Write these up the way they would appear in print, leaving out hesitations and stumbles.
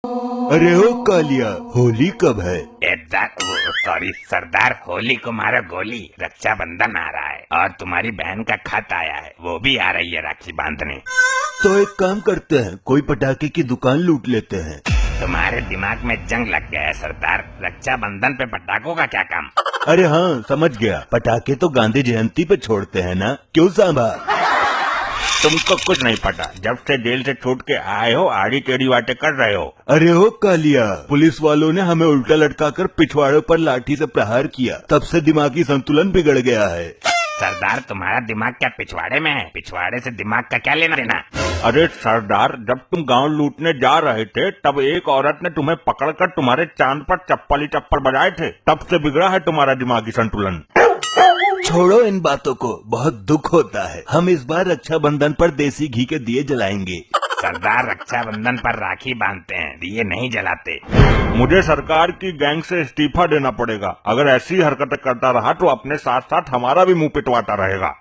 अरे ओ कालिया, होली कब है? सॉरी सरदार, होली को मारो गोली, रक्षाबंधन आ रहा है और तुम्हारी बहन का खत आया है, वो भी आ रही है राखी बांधने। तो एक काम करते हैं, कोई पटाखे की दुकान लूट लेते हैं। तुम्हारे दिमाग में जंग लग गया है सरदार, रक्षाबंधन पे पटाखों का क्या काम? अरे हाँ, समझ गया, पटाखे तो गांधी जयंती पे छोड़ते हैं ना, क्यों सांभा? तुमको कुछ नहीं पता, जब से जेल से छूट के आए हो आड़ी टेढ़ी बातें कर रहे हो। अरे ओ कालिया, पुलिस वालों ने हमें उल्टा लटकाकर पिछवाड़े पर लाठी से प्रहार किया, तब से दिमागी संतुलन बिगड़ गया है। सरदार तुम्हारा दिमाग क्या पिछवाड़े में है? पिछवाड़े से दिमाग का क्या लेना देना? अरे सरदार, जब तुम गांव लूटने जा रहे थे तब एक औरत ने तुम्हें पकड़कर तुम्हारे चांद पर चप्पल ही चप्पल बजाए थे, तब से बिगड़ा है तुम्हारा दिमागी संतुलन। छोड़ो इन बातों को, बहुत दुख होता है। हम इस बार रक्षाबंधन पर देसी घी के दिए जलाएंगे। सरदार रक्षाबंधन पर राखी बांधते हैं, दिए नहीं जलाते। मुझे सरकार की गैंग से इस्तीफा देना पड़ेगा, अगर ऐसी हरकतें करता रहा तो अपने साथ साथ हमारा भी मुंह पिटवाता रहेगा।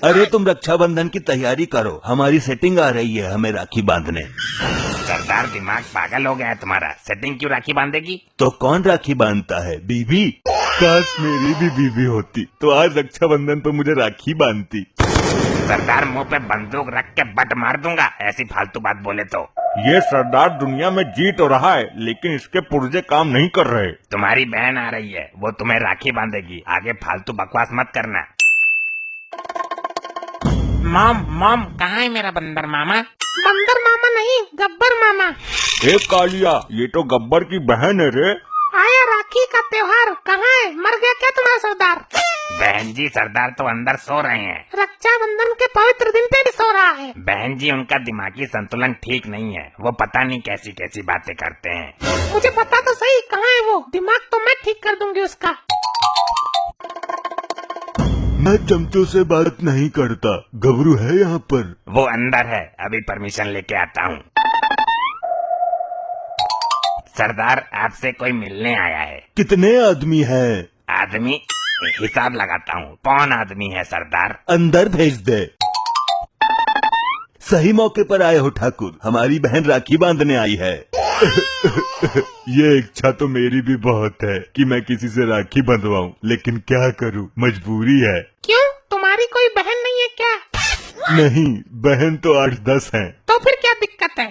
अरे तुम रक्षाबंधन की तैयारी करो, हमारी सेटिंग आ रही है हमें राखी बांधने। सरदार दिमाग पागल हो गया है तुम्हारा, सेटिंग क्यों राखी बांधेगी? तो कौन राखी बांधता है? बीबी? काश मेरी भी बीबी होती तो आज रक्षाबंधन पर मुझे राखी बांधती। सरदार मुंह पे बंदूक रख के बट मार दूंगा ऐसी फालतू बात बोले तो। ये सरदार दुनिया में जी तो रहा है लेकिन इसके पुर्जे काम नहीं कर रहे। तुम्हारी बहन आ रही है, वो तुम्हें राखी बांधेगी, आगे फालतू बकवास मत करना। मॉम मॉम, कहाँ है मेरा बंदर मामा? बंदर मामा नहीं, गब्बर मामा। ए कालिया, ये तो गब्बर की बहन है रे। आया राखी का त्योहार, कहाँ है? मर गया क्या तुम्हारा सरदार? बहन जी, सरदार तो अंदर सो रहे हैं। रक्षाबंधन के पवित्र दिन पे भी सो रहा है। बहन जी, उनका दिमागी संतुलन ठीक नहीं है, वो पता नहीं कैसी कैसी बातें करते हैं। मुझे पता तो सही, कहाँ है वो? दिमाग तो मैं ठीक कर दूंगी उसका। मैं चमचों से बात नहीं करता, गबरू है यहाँ पर। वो अंदर है, अभी परमिशन लेके आता हूँ। सरदार, आपसे कोई मिलने आया है। कितने आदमी है? आदमी? हिसाब लगाता हूँ, कौन आदमी है सरदार? अंदर भेज दे। सही मौके पर आए हो ठाकुर, हमारी बहन राखी बांधने आई है। ये इच्छा तो मेरी भी बहुत है कि मैं किसी से राखी बंधवाऊं, लेकिन क्या करूं, मजबूरी है। क्यों, तुम्हारी कोई बहन नहीं है क्या? नहीं, बहन तो 8-10 हैं। तो फिर क्या दिक्कत है?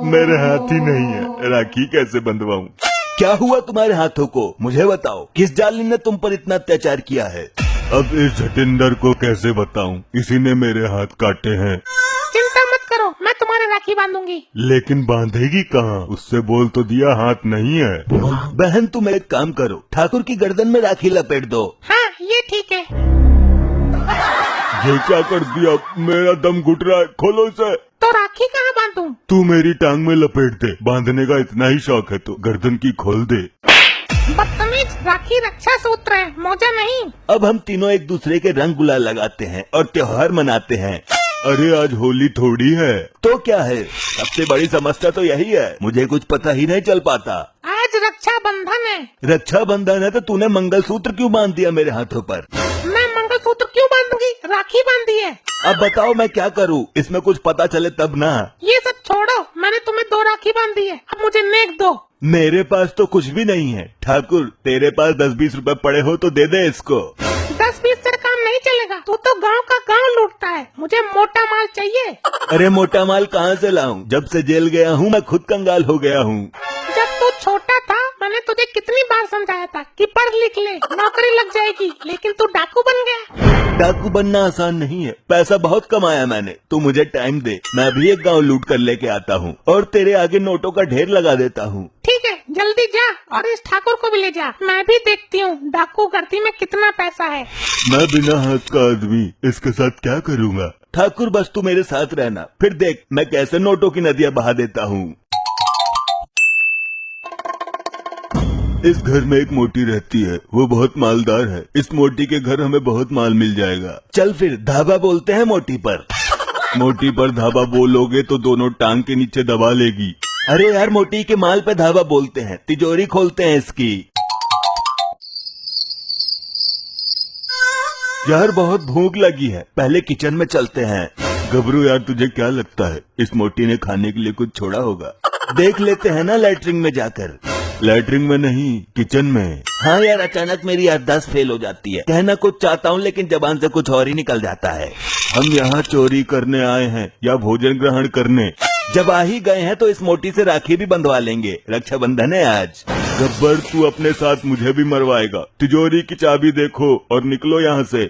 मेरे हाथ ही नहीं है, राखी कैसे बंधवाऊं? क्या हुआ तुम्हारे हाथों को, मुझे बताओ। किस जालिम ने तुम पर इतना अत्याचार किया है? अब इस जटिंदर को कैसे बताऊं, इसी ने मेरे हाथ काटे हैं। चिंता मत करो, मैं तुम्हारे राखी बांधूंगी। लेकिन बांधेगी कहाँ? उससे बोल तो दिया, हाथ नहीं है। बहन तुम एक काम करो, ठाकुर की गर्दन में राखी लपेट दो। हाँ, ये ठीक है। ये क्या कर दिया? मेरा दम घुट रहा है, खोलो इसे। तो राखी कहाँ बांधूं? तू मेरी टांग में लपेट दे, बांधने का इतना ही शौक है तो गर्दन की खोल दे। बदतमीज, राखी रक्षा सूत्र है, मौजा नहीं। अब हम तीनों एक दूसरे के रंग गुलाल लगाते हैं और त्योहार मनाते हैं। अरे आज होली थोड़ी है तो क्या है, सबसे बड़ी समस्या तो यही है, मुझे कुछ पता ही नहीं चल पाता। आज रक्षाबंधन है। रक्षाबंधन है तो तूने मंगलसूत्र क्यों बांध दिया मेरे हाथों पर? मैं मंगलसूत्र क्यों बांधूंगी? राखी बांधी है। अब बताओ मैं क्या करूं, इसमें कुछ पता चले तब ना। ये सब छोड़ो, मैंने तुम्हें 2 राखी बांधी है, अब मुझे नेक दो। मेरे पास तो कुछ भी नहीं है ठाकुर, तेरे पास 10-20 रुपए पड़े हो तो दे दे इसको। 10-20 से काम नहीं चलेगा, तू तो गांव का गांव लूटता है, मुझे मोटा माल चाहिए। अरे मोटा माल कहाँ से लाऊं? जब से जेल गया हूँ मैं खुद कंगाल हो गया हूँ। जब तू छोटा था मैंने तुझे कितनी बार समझाया था कि पढ़ लिख ले, नौकरी लग जाएगी, लेकिन तू डाकू बन गया। डाकू बनना आसान नहीं है, पैसा बहुत कमाया मैंने। तू मुझे टाइम दे, मैं भी एक गांव लूट कर लेके आता हूँ और तेरे आगे नोटों का ढेर लगा देता हूँ। ठीक है, जल्दी जा और इस ठाकुर को भी ले जा, मैं भी देखती हूँ डाकू गर्दी में कितना पैसा है। मैं बिना हाथ का आदमी इसके साथ क्या करूँगा? ठाकुर बस तू मेरे साथ रहना, फिर देख मैं कैसे नोटों की नदियाँ बहा देता हूँ। इस घर में एक मोटी रहती है, वो बहुत मालदार है। इस मोटी के घर हमें बहुत माल मिल जाएगा। चल फिर धाबा बोलते हैं मोटी पर। मोटी पर धाबा बोलोगे तो दोनों टांग के नीचे दबा लेगी। अरे यार, मोटी के माल पे धाबा बोलते हैं, तिजोरी खोलते हैं इसकी। यार बहुत भूख लगी है, पहले किचन में चलते हैं। गबरू यार, तुझे क्या लगता है इस मोटी ने खाने के लिए कुछ छोड़ा होगा? देख लेते हैं ना लैट्रिन में जाकर। लैट्रिन में नहीं, किचन में। हाँ यार, अचानक मेरी याददाश्त फेल हो जाती है। कहना कुछ चाहता हूँ लेकिन जबान से कुछ और ही निकल जाता है। हम यहाँ चोरी करने आए हैं या भोजन ग्रहण करने? जब आ ही गए हैं तो इस मोटी से राखी भी बंधवा लेंगे, रक्षाबंधन है आज। गब्बर, तू अपने साथ मुझे भी मरवाएगा। तिजोरी की चाबी देखो और निकलो यहाँ से।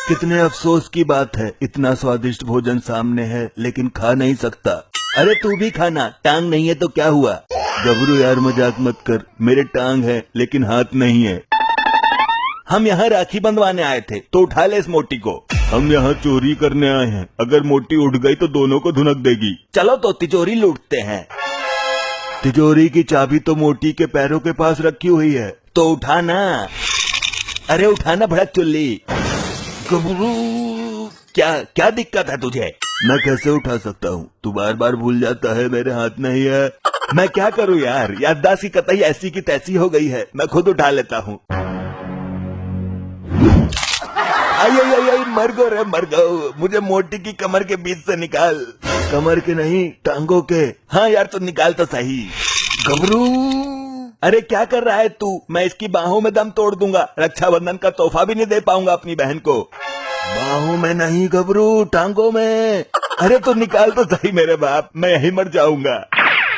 कितने अफसोस की बात है, इतना स्वादिष्ट भोजन सामने है लेकिन खा नहीं सकता। अरे तू भी खाना, टांग नहीं है तो क्या हुआ? गबरू यार मजाक मत कर, मेरे टांग है लेकिन हाथ नहीं है। हम यहाँ राखी बंधवाने आए थे तो उठा ले इस मोटी को। हम यहाँ चोरी करने आए हैं, अगर मोटी उठ गई तो दोनों को धुनक देगी। चलो तो तिजोरी लूटते हैं। तिजोरी की चाबी तो मोटी के पैरों के पास रखी हुई है, तो उठाना। अरे उठाना भड़क चुल्ली। गबरू, क्या दिक्कत है तुझे? मैं कैसे उठा सकता हूँ? तू बार बार भूल जाता है मेरे हाथ नहीं है। मैं क्या करूँ यार, याददाश्त की कतई ऐसी की तैसी हो गई है, मैं खुद उठा लेता हूँ। आई मर गो रे मर गो, मुझे मोटी की कमर के बीच से निकाल। कमर के नहीं, टांगों के। हाँ यार तो निकाल तो सही। गबरू, अरे क्या कर रहा है तू? मैं इसकी बाहों में दम तोड़ दूंगा, रक्षाबंधन का तोहफा भी नहीं दे पाऊंगा अपनी बहन को। बाहों में नहीं गबरू, टांगों में। अरे तो निकाल तो सही मेरे बाप, मैं यही मर जाऊंगा।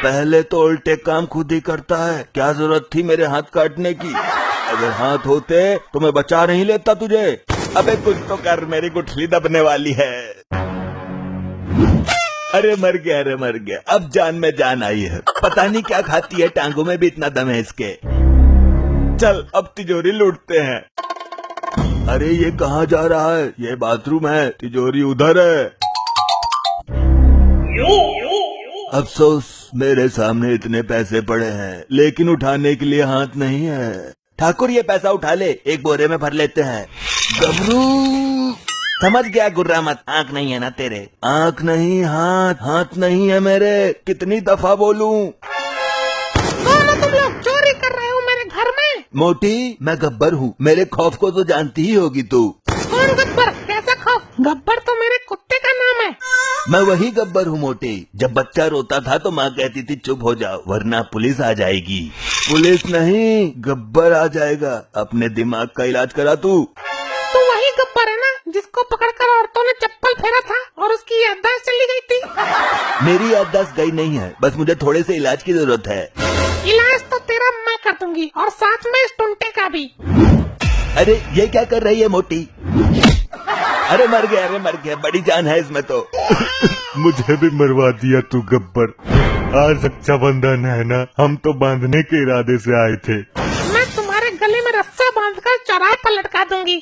पहले तो उल्टे काम खुद ही करता है, क्या जरूरत थी मेरे हाथ काटने की? अगर हाथ होते तो मैं बचा नहीं लेता तुझे। अबे कुछ तो कर, मेरी गुठली दबने वाली है। अरे मर गया, अब जान में जान आई है। पता नहीं क्या खाती है, टांगों में भी इतना दम है इसके। चल अब तिजोरी लूटते हैं। अरे ये कहाँ जा रहा है? ये बाथरूम है, तिजोरी उधर है। अफसोस, मेरे सामने इतने पैसे पड़े हैं लेकिन उठाने के लिए हाथ नहीं है। ठाकुर ये पैसा उठा ले, एक बोरे में भर लेते हैं। गबरू, समझ गया गुर्रा मत, आंख नहीं है ना तेरे? आंख नहीं, हाथ नहीं है मेरे। कितनी दफा बोलूं? कौन हो तुम लोग? चोरी कर रहे हो मेरे घर में? मोटी, मैं गब्बर हूँ, मेरे खौफ को तो जानती ही होगी तू। कौन गब्बर? कैसा खौफ? गब्बर तो मेरे कुत्ते का नाम है। मैं वही गब्बर हूँ मोटी। जब बच्चा रोता था तो माँ कहती थी चुप हो जाओ वरना पुलिस आ जाएगी। पुलिस नहीं, गब्बर आ जाएगा। अपने दिमाग का इलाज करा तू। तो वही गब्बर है ना जिसको पकड़कर औरतों ने चप्पल फेरा था और उसकी याददाश्त चली गई थी? मेरी याददाश्त गई नहीं है, बस मुझे थोड़े से इलाज की जरूरत है। इलाज तो तेरा मैं कर दूंगी और साथ में इस टुंटे का भी। अरे ये क्या कर रही है मोटी? अरे मर गया, बड़ी जान है इसमें तो। मुझे भी मरवा दिया तू गब्बर। आज रक्षाबंधन है ना, हम तो बांधने के इरादे से आए थे। मैं तुम्हारे गले में रस्सा बांधकर चौराहे पर लटका दूंगी।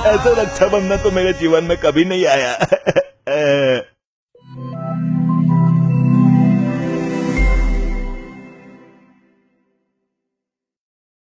ऐसा रक्षाबंधन तो मेरे जीवन में कभी नहीं आया।